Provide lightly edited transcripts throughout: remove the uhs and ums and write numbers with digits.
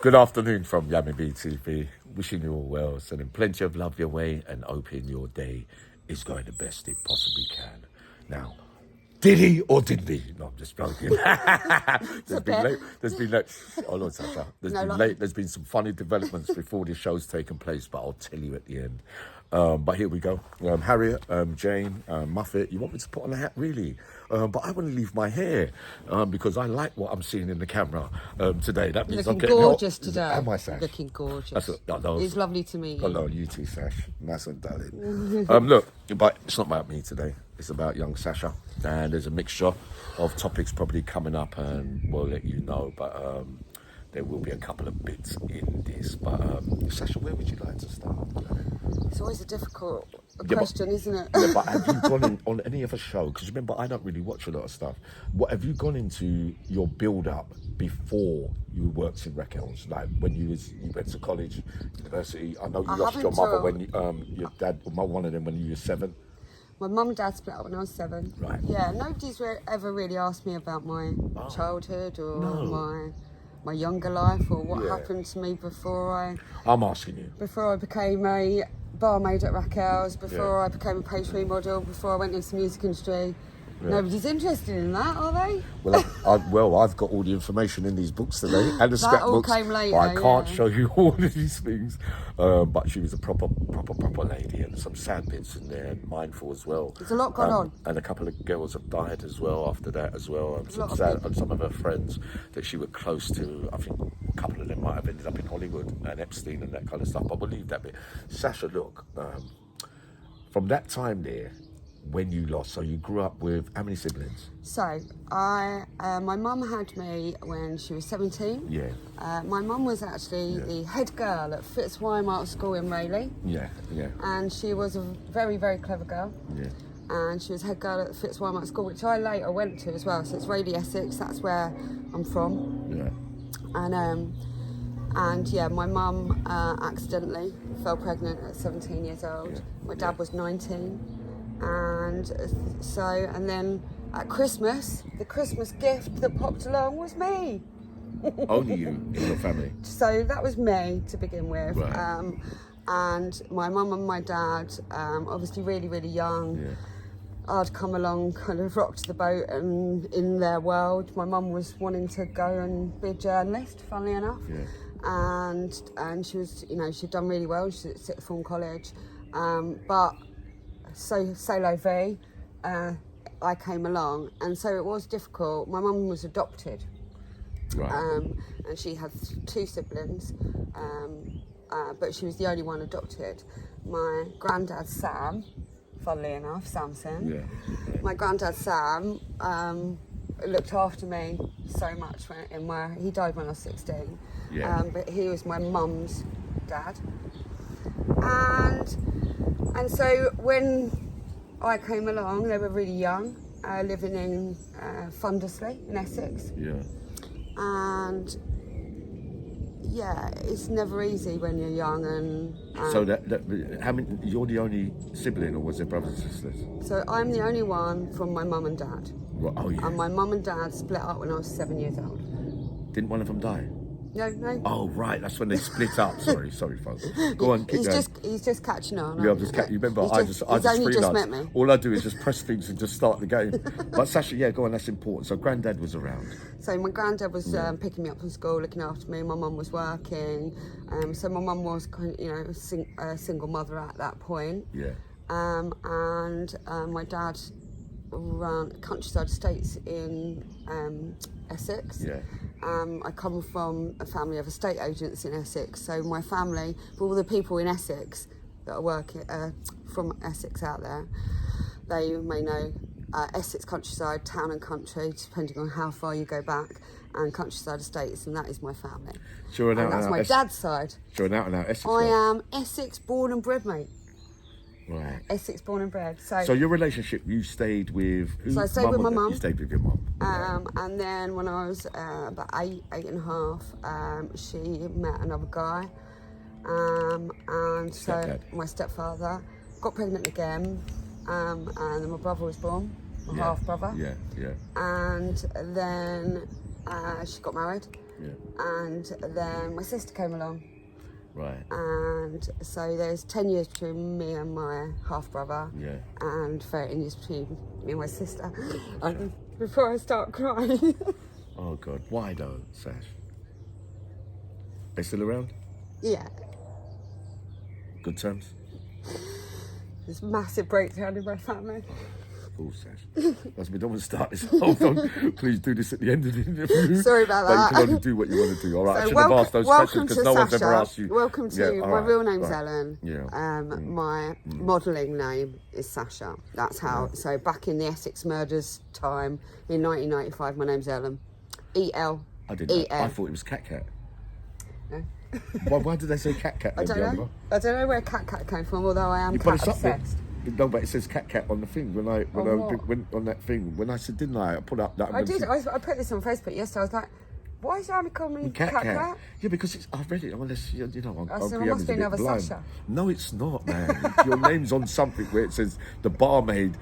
Good afternoon from Yammy BTV. Wishing you all well, sending plenty of love your way, and hoping your day is going the best it possibly can. Now, did he or didn't he? No, I'm just joking. There's been late. Hold on, Sacha. There's been some funny developments before the show's taken place, but I'll tell you at the end. But here we go. Harriet, Jane, Muffet, you want me to put on a hat? Really? But I want to leave my hair because I like what I'm seeing in the camera today. That means looking I'm getting gorgeous today. Am I, Sash? Looking gorgeous. That's It's lovely to meet you. Hello, you too, Sash. Nice and darling. Look, but it's not about me today. It's about young Sacha. And there's a mixture of topics probably coming up, and we'll let you know. But there will be a couple of bits in this. But Sacha, where would you like to start? It's always a difficult question, isn't it? Yeah, but have you gone on any other show? Because remember, I don't really watch a lot of stuff. What have you gone into your build-up before you worked in Raquel's? Like when you went to college, university. I know you lost your mother when your dad, one of them when you were 7. My mum and dad split up when I was 7. Right. Yeah, nobody's ever really asked me about my childhood or my younger life or what happened to me before I'm asking you. Before I became a barmaid at Raquel's, before I became a pastry model, before I went into the music industry. Yeah. Nobody's interested in that, are they? Well, I've got all the information in these books today and the scrapbooks. That all came later, I can't show you all of these things. But she was a proper lady, and some sad bits in there, and mindful as well. There's a lot going on. And a couple of girls have died as well after that as well. And some of her friends that she was close to, I think a couple of them might have ended up in Hollywood and Epstein and that kind of stuff. But we'll leave that bit. Sacha, look, from that time there, when you lost, so you grew up with how many siblings? So, my mum had me when she was 17. Yeah. My mum was actually the head girl at Fitzwymart School in Rayleigh. Yeah. And she was a very, very clever girl. Yeah. And she was head girl at Fitzwymart School, which I later went to as well. So it's Rayleigh, Essex. That's where I'm from. Yeah. And yeah, my mum accidentally fell pregnant at 17 years old. Yeah. My dad was 19. And then at Christmas, the Christmas gift that popped along was me. Only you in your family? So that was me to begin with. Right. And my mum and my dad, obviously really, really young. Yeah. I'd come along, kind of rocked the boat, and in their world, my mum was wanting to go and be a journalist, funnily enough. Yeah. And she was, she'd done really well. She was at sixth form college, but solo V, I came along, and so it was difficult. My mum was adopted, right. And she had 2 siblings, but she was the only one adopted. My granddad Sam, funnily enough, Samson. Yeah. My granddad Sam looked after me so much he died when I was 16. Yeah. But he was my mum's dad, and so when I came along, they were really young, living in Fundersley in Essex. Yeah. And yeah, it's never easy when you're young and so how many? You're the only sibling, or was there brothers and sisters? So I'm the only one from my mum and dad. Well, oh yeah. And my mum and dad split up when I was 7 years old. Didn't one of them die? No. Oh right, that's when they split up. Sorry, folks. Go on, keep going. He's just catching on. Yeah, you remember? He's only just met me. All I do is just press things and just start the game. But Sacha, yeah, go on. That's important. So granddad was around. So my granddad was picking me up from school, looking after me. My mum was working. So my mum was kind of, a single mother at that point. Yeah. And my dad ran countryside estates in Essex. Yeah. I come from a family of estate agents in Essex, so my family, for all the people in Essex that are working from Essex out there, they may know Essex countryside, town and country, depending on how far you go back, and countryside estates, and that is my family. Sure, and that's my dad's side. Sure, an out Essex. I am Essex born and bred, mate. Right. Essex born and bred. So your relationship, you stayed with who? So I stayed with my mum. You stayed with your mum. And then when I was about 8 and a half, she met another guy. And so my stepfather got pregnant again. And then my brother was born, my half brother. Yeah. And then she got married. And then my sister came along. Right. And so there's 10 years between me and my half-brother. Yeah. And 13 years between me and my sister. And before I start crying... Oh, God. Why, though, Sash? They still around? Yeah. Good terms? There's a massive breakdown in my family. Oh, Sash. We don't want to start this. Hold on. Please do this at the end of the interview. Sorry about that. But you can only do what you want to do. All right. So I should have asked those questions because no one's ever asked you. Welcome to my real name's Ellen. Yeah. My modelling name is Sacha. That's how. Yeah. So back in the Essex murders time in 1995, my name's Ellen. E-L. I didn't know. I thought it was Cat Cat. No. Why did they say Cat? I don't know. I don't know where Cat came from, although I am cat obsessed. No, but it says Cat on the thing. When on that thing, when I said, didn't I put up that. I did. I put this on Facebook yesterday. I was like, why is Yammy calling me Cat? Yeah, because I've read it. Unless I'm it must be another blind. Sacha. No, it's not, man. Your name's on something where it says the barmaid,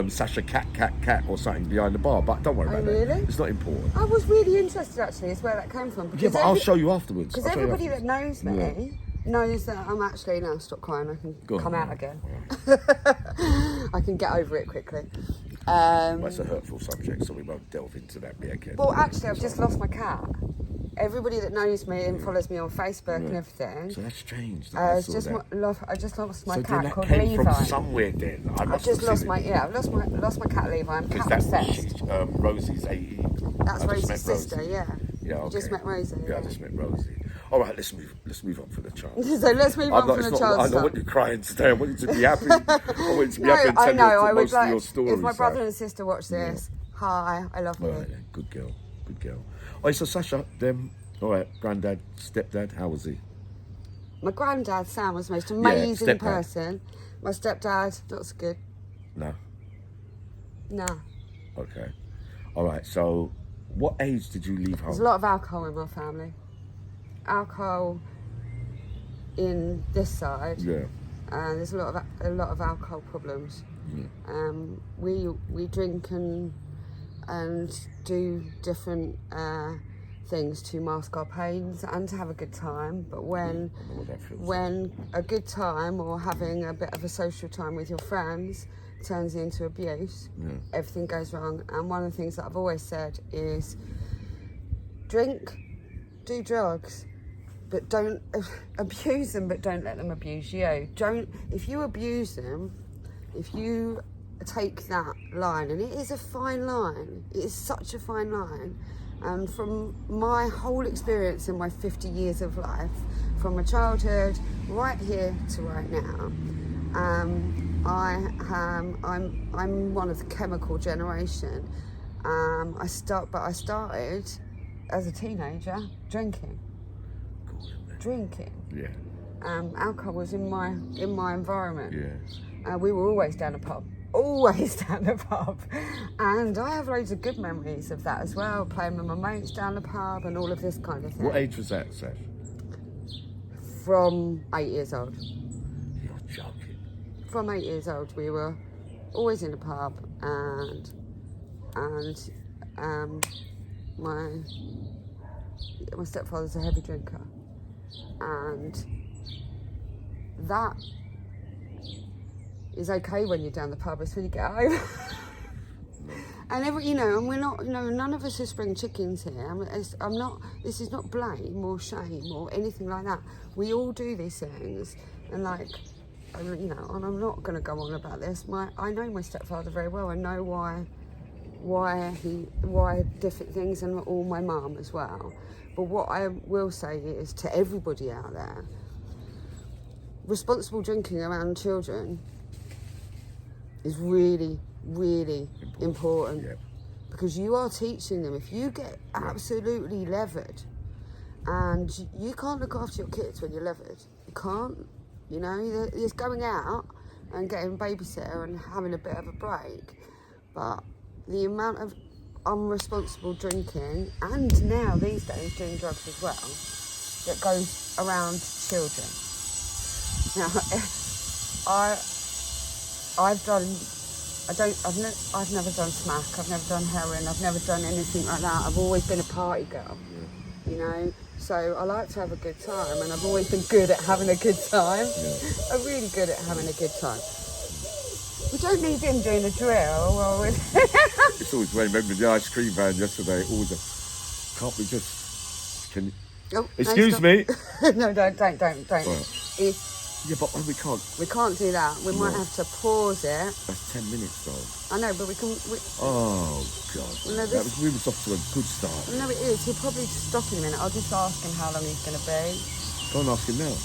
Sacha Cat or something behind the bar. But don't worry about that. It's not important. I was really interested actually, is where that came from. Yeah, but I'll show you afterwards. Because everybody that knows me knows that I'm actually now. Stop crying. I can come out again. I can get over it quickly. That's a hurtful subject, so we won't delve into that bit again. Well, actually, I've just lost my cat. Everybody that knows me and follows me on Facebook and everything. So that's changed. I just lost my cat called came Levi. From somewhere then. I've just lost my lost my cat Levi. I'm cat obsessed. Rosie's 18. That's Rosie's sister. Yeah. Yeah. Okay. You just met Rosie. Yeah, I just met Rosie. All right, let's move on from the child. So let's move on from the child. I don't want you crying today. I want you to be happy. I want you to be happy and tell most of your stories. If my brother and sister watch this, hi, I love you. All right, then. Good girl. All right, so Sacha, all right, granddad, stepdad, how was he? My granddad, Sam, was the most amazing person. My stepdad, not so good. No? No. Okay. All right, so what age did you leave home? There's a lot of alcohol in my family. Alcohol in this side. Yeah. There's a lot of alcohol problems. Yeah. We drink and do different things to mask our pains and to have a good time. But when a good time or having a bit of a social time with your friends turns into abuse, everything goes wrong. And one of the things that I've always said is drink, do drugs, but don't abuse them, but don't let them abuse you. If you abuse them, if you take that line, and it is a fine line, it is such a fine line, and from my whole experience in my 50 years of life, from my childhood right here to right now, I'm one of the chemical generation. I started as a teenager drinking. Yeah. Alcohol was in my environment. Yeah. We were always down the pub. And I have loads of good memories of that as well, playing with my mates down the pub and all of this kind of thing. What age was that, Sash? From 8 years old. You're joking. From 8 years old, we were always in the pub, and my stepfather's a heavy drinker, and that is okay when you're down the pub. It's when you get home. And and we're not, none of us are spring chickens here. This is not blame or shame or anything like that. We all do these things, and and I'm not going to go on about this. I know my stepfather very well. I know why different things, and all my mum as well. But what I will say is to everybody out there, responsible drinking around children is really, really important. Yep. Because you are teaching them. If you get absolutely levered and you can't look after your kids when you're levered, you can't. There's going out and getting a babysitter and having a bit of a break, but the amount of unresponsible drinking, and now these days doing drugs as well, that goes around children. Now, I've done I've never done smack. I've never done heroin. I've never done anything like that. I've always been a party girl. You know, so I like to have a good time, and I've always been good at having a good time. I'm really good at having a good time. We don't need him doing the drill. Well, It's always when remember the ice cream van yesterday. Always can't we just? Can you? Oh, Excuse me. No, don't. Right. Yeah, but we can't. We can't do that. We might have to pause it. That's 10 minutes though. I know, but we can. Oh God. No, that was moving us off to a good start. No, it is. He'll probably stop in a minute. I'll just ask him how long he's going to be. Go and ask him now.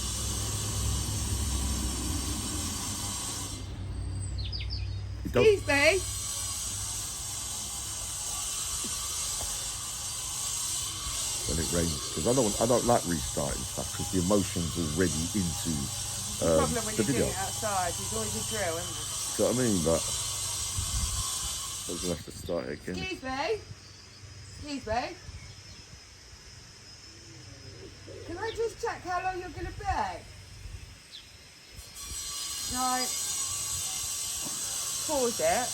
Excuse me. When it rains, because I don't like restarting stuff because the emotion's already into The problem when the you're video. doing it outside, there's always a drill, isn't there? Do you know what I mean? But I was gonna have to start it again. Excuse me. Excuse me. Can I just check how long you're going to be? No. Pause it.